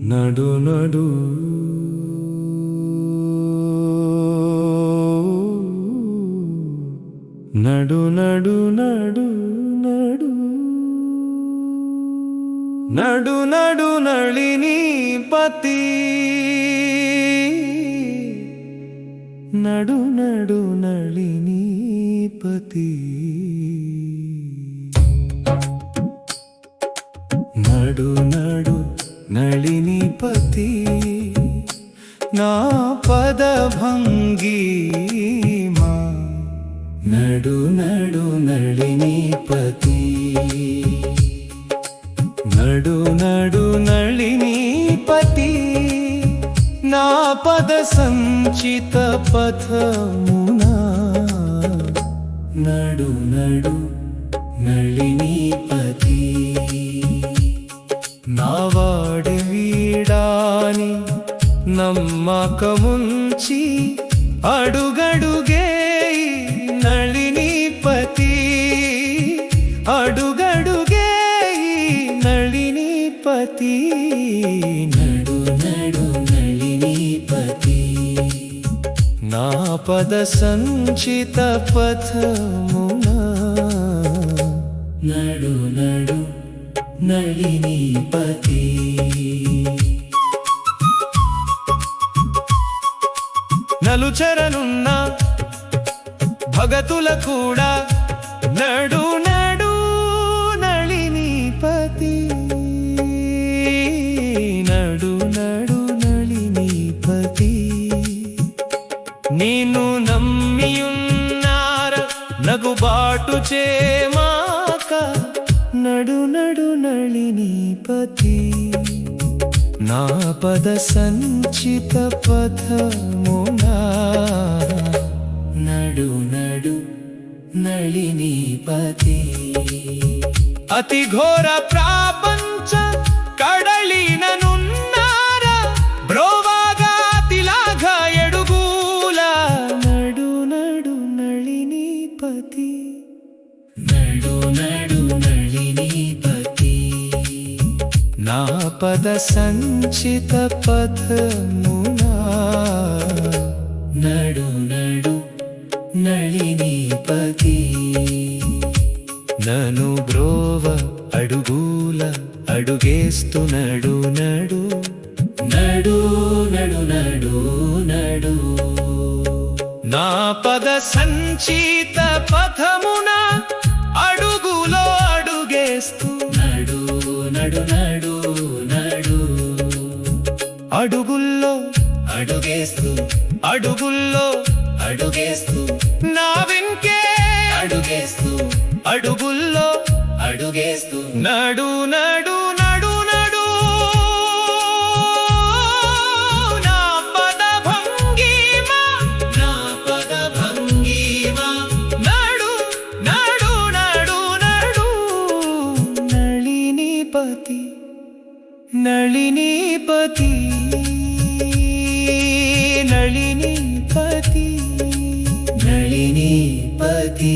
నడు నడు నడు నడు నడు నడు నడు నడు నళిని పతి నడు నడు నళిని పతి నడు నడు నళిని పతి నా పద భంగిమా నడు నడు నళిని పతి నడు నడు నళిని పతి నా పద సంచిత పథమునా నడు నడు నళిని పతి నావాడి వీడాని నమ్మకముంచి అడుగడుగే నళిని పతి అడుగడుగే నళిని పతి నడు నడు నళిని పతి నా పద సంచిత పథమునా నడు నడు నళిని పతి నలుచెరనున్న భగతుల కూడా నడు నడు నళిని పతి నడు నడు నళిని పతి నేను నమ్మియున్నార నగుబాటు చేమాక నడు నడు నళిని పతి నా పద సంచిత పథమునా నడు నడు నళిని పతి అతి ఘోర ప్రాపంచ కడలిననున్నార బ్రోవాగాతిలాఘ ఎడుగూల నడు నడు నళిని పతి నడు నడు నళిని పతి నా పద సంచిత పథమునా నడు నడు నళిని పతి నను బ్రోవ అడుగుల అడుగేస్తు నడు నడు నడు నడు నడు నడు నా పద సంచిత పథమునా అడుగులో అడుగేస్తూ నడు నడు నడు నడు అడుగుల్లో అడుగేస్తూ అడుగుల్లో అడుగేస్తూ నా వెంకే అడుగేస్తూ అడుగుల్లో అడుగేస్తూ నడు నడు నడు నడు నా పద భంగిమా నా పద భంగిమా నడు నడు నడు నడు నళిని పతి నళిని పతి నళిని పతి నళిని పతి